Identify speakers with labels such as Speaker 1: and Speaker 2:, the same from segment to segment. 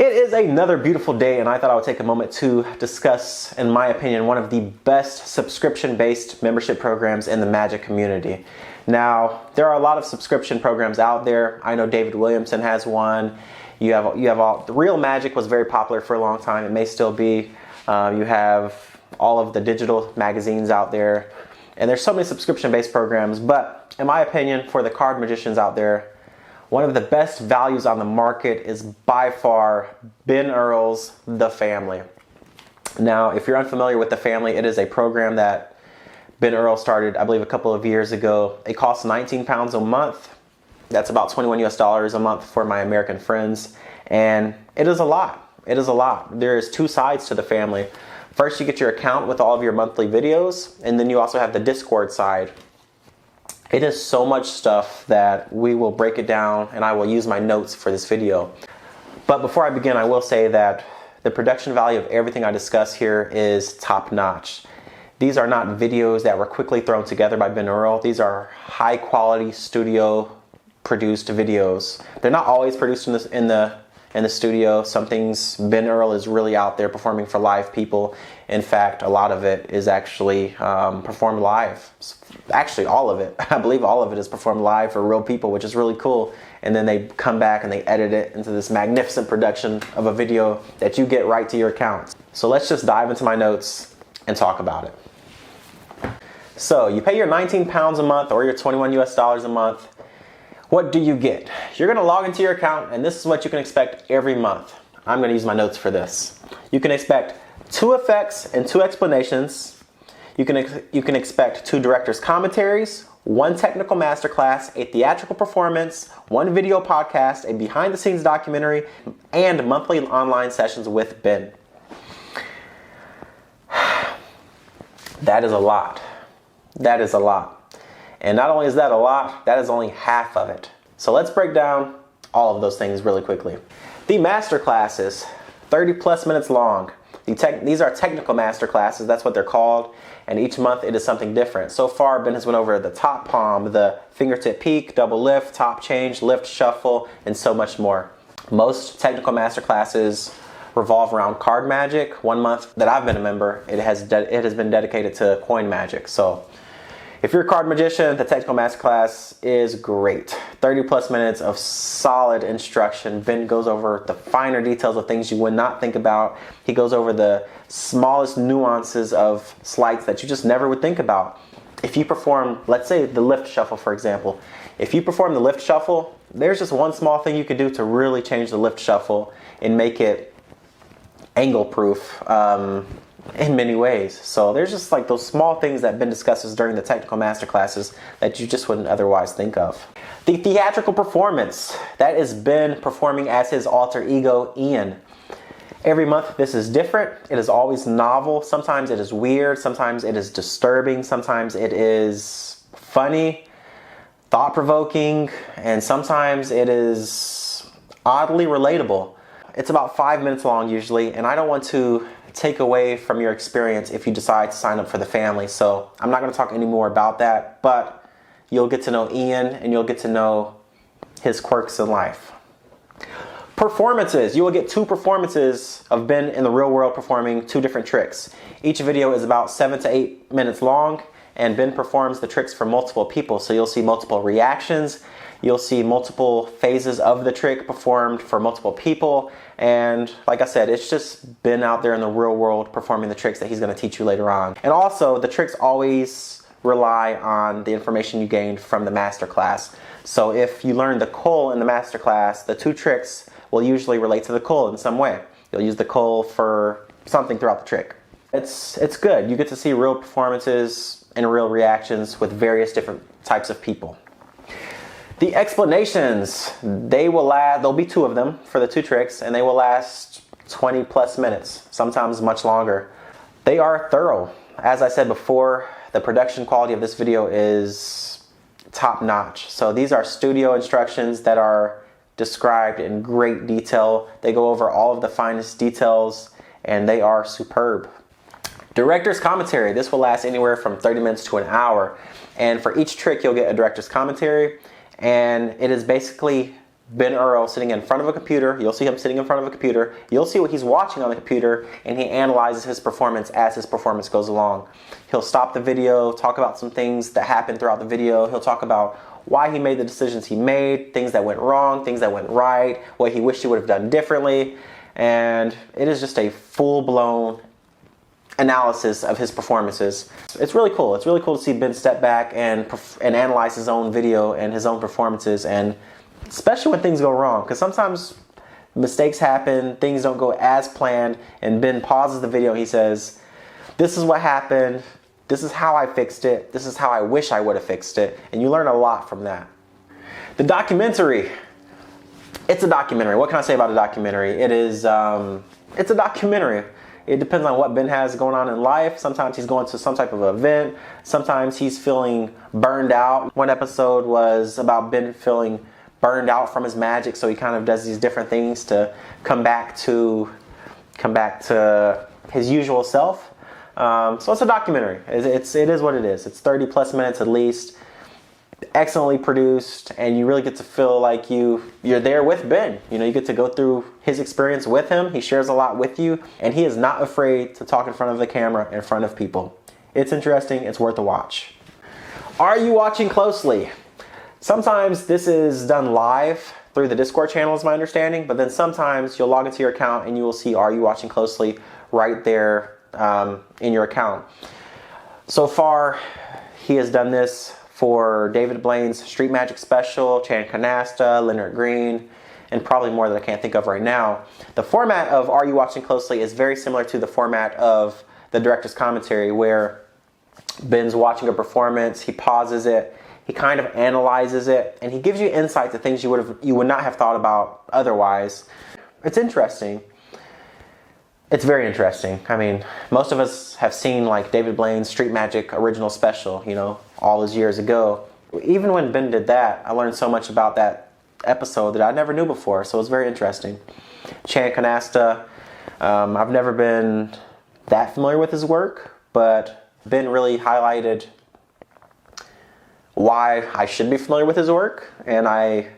Speaker 1: It is another beautiful day, and I thought I would take a moment to discuss, in my opinion, one of the best subscription-based membership programs in the magic community. Now, there are a lot of subscription programs out there. I know David Williamson has one. You have all the Real Magic was very popular for a long time. It may still be. You have all of the digital magazines out there, and there's so many subscription-based programs. But in my opinion, for the card magicians out there, one of the best values on the market is by far Ben Earl's The Family. Now, if you're unfamiliar with The Family, it is a program that Ben Earl started, I believe, a couple of years ago. It costs 19 pounds a month. That's about 21 US dollars a month for my American friends. And it is a lot. It is a lot. There's two sides to The Family. First, you get your account with all of your monthly videos, and then you also have the Discord side. It is so much stuff that we will break it down, and I will use my notes for this video. But before I begin, I will say that the production value of everything I discuss here is top notch. These are not videos that were quickly thrown together by Ben Earl. These are high quality studio produced videos. They're not always produced in the studio. Some things Ben Earl is really out there performing for live people. In fact, a lot of it is actually performed live. Actually, all of it. I believe all of it is performed live for real people, which is really cool. And then they come back and they edit it into this magnificent production of a video that you get right to your account. So let's just dive into my notes and talk about it. So you pay your 19 pounds a month or your 21 US dollars a month. What do you get? You're gonna log into your account, and this is what you can expect every month. I'm gonna use my notes for this. You can expect 2 effects and 2 explanations. You can expect 2 director's commentaries, 1 technical masterclass, a theatrical performance, 1 video podcast, a behind-the-scenes documentary, and monthly online sessions with Ben. That is a lot. That is a lot. And not only is that a lot, that is only half of it. So let's break down all of those things really quickly. The master classes, 30 plus minutes long. These are technical master classes, that's what they're called, and each month it is something different. So far, Ben has went over the top palm, the fingertip peek, double lift, top change, lift shuffle, and so much more. Most technical master classes revolve around card magic. 1 month that I've been a member, it has been dedicated to coin magic. So if you're a card magician, the technical masterclass is great. 30 plus minutes of solid instruction. Ben goes over the finer details of things you would not think about. He goes over the smallest nuances of sleights that you just never would think about. If you perform, let's say the lift shuffle, for example. If you perform the lift shuffle, there's just one small thing you could do to really change the lift shuffle and make it angle proof. In many ways. So there's just like those small things that Ben discusses during the technical master classes that you just wouldn't otherwise think of. The theatrical performance, that is Ben performing as his alter ego, Ian. Every month this is different. It is always novel. Sometimes it is weird. Sometimes it is disturbing. Sometimes it is funny, thought-provoking, and sometimes it is oddly relatable. It's about 5 minutes long usually, and I don't want to take away from your experience if you decide to sign up for The Family. So I'm not going to talk any more about that, but you'll get to know Ian and you'll get to know his quirks in life. Performances. You will get 2 performances of Ben in the real world performing 2 different tricks. Each video is about 7 to 8 minutes long, and Ben performs the tricks for multiple people. So you'll see multiple reactions. You'll see multiple phases of the trick performed for multiple people. And like I said, it's just Ben out there in the real world performing the tricks that he's going to teach you later on. And also, the tricks always rely on the information you gained from the master class. So if you learn the Cole in the master class, the 2 tricks will usually relate to the Cole in some way. You'll use the Cole for something throughout the trick. It's good. You get to see real performances and real reactions with various different types of people. The explanations, there'll be 2 of them for the 2 tricks, and they will last 20 plus minutes, sometimes much longer. They are thorough. As I said before, the production quality of this video is top notch. So these are studio instructions that are described in great detail. They go over all of the finest details, and they are superb. Director's commentary. This will last anywhere from 30 minutes to an hour. And for each trick, you'll get a director's commentary. And it is basically Ben Earl sitting in front of a computer. You'll see him sitting in front of a computer. You'll see what he's watching on the computer, and he analyzes his performance as his performance goes along. He'll stop the video, talk about some things that happened throughout the video. He'll talk about why he made the decisions he made, things that went wrong, things that went right, what he wished he would have done differently. And it is just a full-blown analysis of his performances. It's really cool. It's really cool to see Ben step back and analyze his own video and his own performances, and especially when things go wrong, because sometimes mistakes happen, things don't go as planned, and Ben pauses the video and he says, this is what happened, this is how I fixed it, this is how I wish I would have fixed it, and you learn a lot from that. The documentary. It's a documentary. What can I say about a documentary? It's a documentary. It depends on what Ben has going on in life. Sometimes he's going to some type of event. Sometimes he's feeling burned out. One episode was about Ben feeling burned out from his magic, so he kind of does these different things to come back to his usual self. So it's a documentary. It is what it is. It's 30 plus minutes at least. Excellently produced, and you really get to feel like you're there with Ben. You know, you get to go through his experience with him. He shares a lot with you, and he is not afraid to talk in front of the camera, in front of people. It's interesting. It's worth a watch. Are you watching closely? Sometimes this is done live through the Discord channel, is my understanding, but then sometimes you'll log into your account and you will see Are You Watching Closely right there in your account. So far, he has done this for David Blaine's Street Magic Special, Chan Canasta, Leonard Green, and probably more that I can't think of right now. The format of Are You Watching Closely is very similar to the format of the director's commentary, where Ben's watching a performance, he pauses it, he kind of analyzes it, and he gives you insight to things you would not have thought about otherwise. It's interesting. It's very interesting. I mean, most of us have seen like David Blaine's Street Magic original special, you know, all those years ago. Even when Ben did that, I learned so much about that episode that I never knew before, so it was very interesting. Chan Canasta, I've never been that familiar with his work, but Ben really highlighted why I should be familiar with his work, and I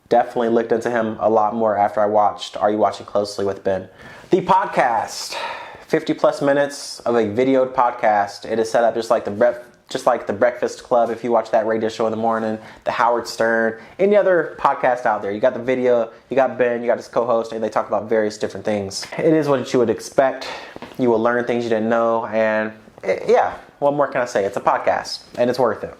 Speaker 1: definitely looked into him a lot more after I watched Are You Watching Closely with Ben. The podcast, 50 plus minutes of a videoed podcast. It is set up just like the Breakfast Club, if you watch that radio show in the morning, the Howard Stern, any other podcast out there. You got the video, you got Ben, you got his co-host, and they talk about various different things. It is what you would expect. You will learn things you didn't know, and yeah, what more can I say? It's a podcast, and it's worth it.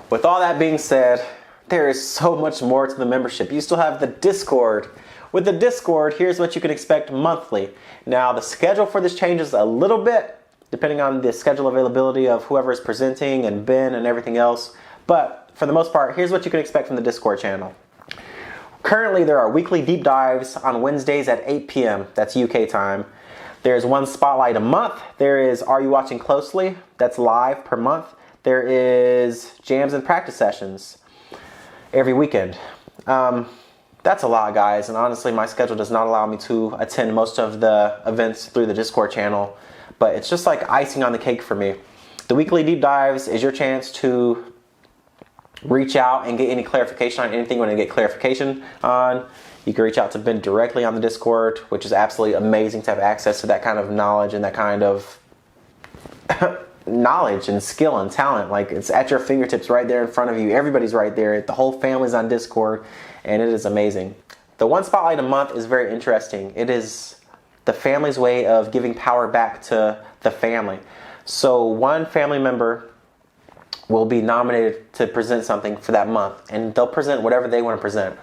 Speaker 1: With all that being said, there is so much more to the membership. You still have the Discord. With the Discord, here's what you can expect monthly. Now, the schedule for this changes a little bit, depending on the schedule availability of whoever is presenting and Ben and everything else. But for the most part, here's what you can expect from the Discord channel. Currently, there are weekly deep dives on Wednesdays at 8 p.m. That's UK time. There's one spotlight a month. There is Are You Watching Closely? That's live per month. There is jams and practice sessions every weekend. That's a lot, guys, and honestly my schedule does not allow me to attend most of the events through the Discord channel, but it's just like icing on the cake for me. The weekly deep dives is your chance to reach out and get any clarification on anything you want to get clarification on. You can reach out to Ben directly on the Discord, which is absolutely amazing to have access to that kind of knowledge and that kind of knowledge and skill and talent. Like, it's at your fingertips right there in front of you. Everybody's right there. The whole family's on Discord, and it is amazing. The one spotlight a month is very interesting. It is the family's way of giving power back to the family. So one family member will be nominated to present something for that month, and they'll present whatever they want to present.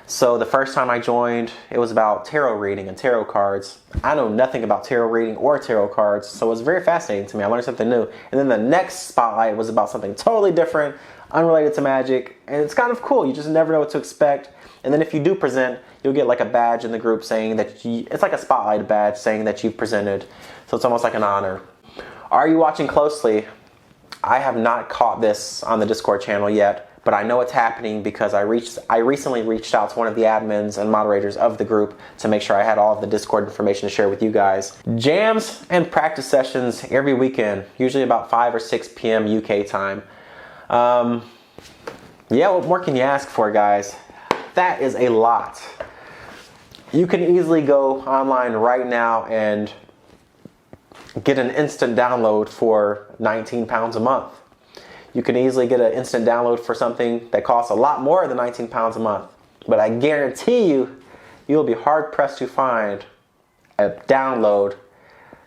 Speaker 1: So the first time I joined, it was about tarot reading and tarot cards. I know nothing about tarot reading or tarot cards, so it was very fascinating to me. I learned something new. And then the next spotlight was about something totally different, unrelated to magic, and it's kind of cool. You just never know what to expect. And then if you do present, you'll get like a badge in the group saying that it's like a spotlight badge saying that you've presented. So it's almost like an honor. Are you watching closely? I have not caught this on the Discord channel yet, but I know it's happening because I recently reached out to one of the admins and moderators of the group to make sure I had all of the Discord information to share with you guys. Jams and practice sessions every weekend, usually about 5 or 6 p.m. UK time. Yeah, what more can you ask for, guys? That is a lot. You can easily go online right now and get an instant download for 19 pounds a month. You can easily get an instant download for something that costs a lot more than 19 pounds a month. But I guarantee you, you'll be hard pressed to find a download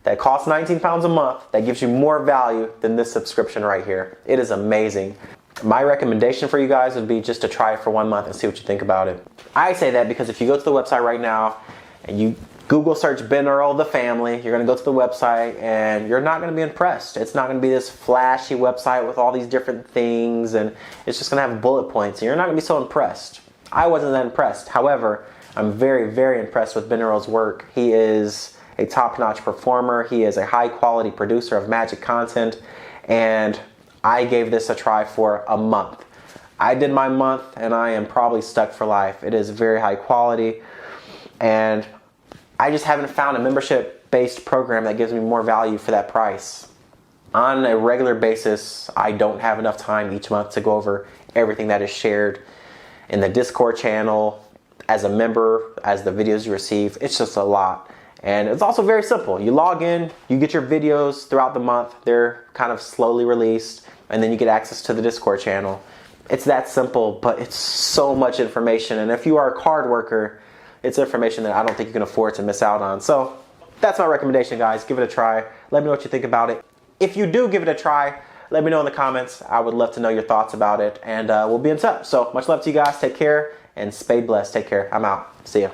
Speaker 1: that costs 19 pounds a month that gives you more value than this subscription right here. It is amazing. My recommendation for you guys would be just to try it for 1 month and see what you think about it. I say that because if you go to the website right now and you Google search Ben Earl the family, you're going to go to the website and you're not going to be impressed. It's not going to be this flashy website with all these different things, and it's just going to have bullet points, and you're not going to be so impressed. I wasn't that impressed. However, I'm very, very impressed with Ben Earl's work. He is a top-notch performer. He is a high-quality producer of magic content, and I gave this a try for a month. I did my month, and I am probably stuck for life. It is very high quality, and I just haven't found a membership-based program that gives me more value for that price. On a regular basis, I don't have enough time each month to go over everything that is shared in the Discord channel, as a member, as the videos you receive. It's just a lot. And it's also very simple. You log in, you get your videos throughout the month. They're kind of slowly released, and then you get access to the Discord channel. It's that simple, but it's so much information. And if you are a card worker, it's information that I don't think you can afford to miss out on. So that's my recommendation, guys. Give it a try. Let me know what you think about it. If you do give it a try, let me know in the comments. I would love to know your thoughts about it, and we'll be in touch. So much love to you guys. Take care, and stay blessed. Take care. I'm out. See ya.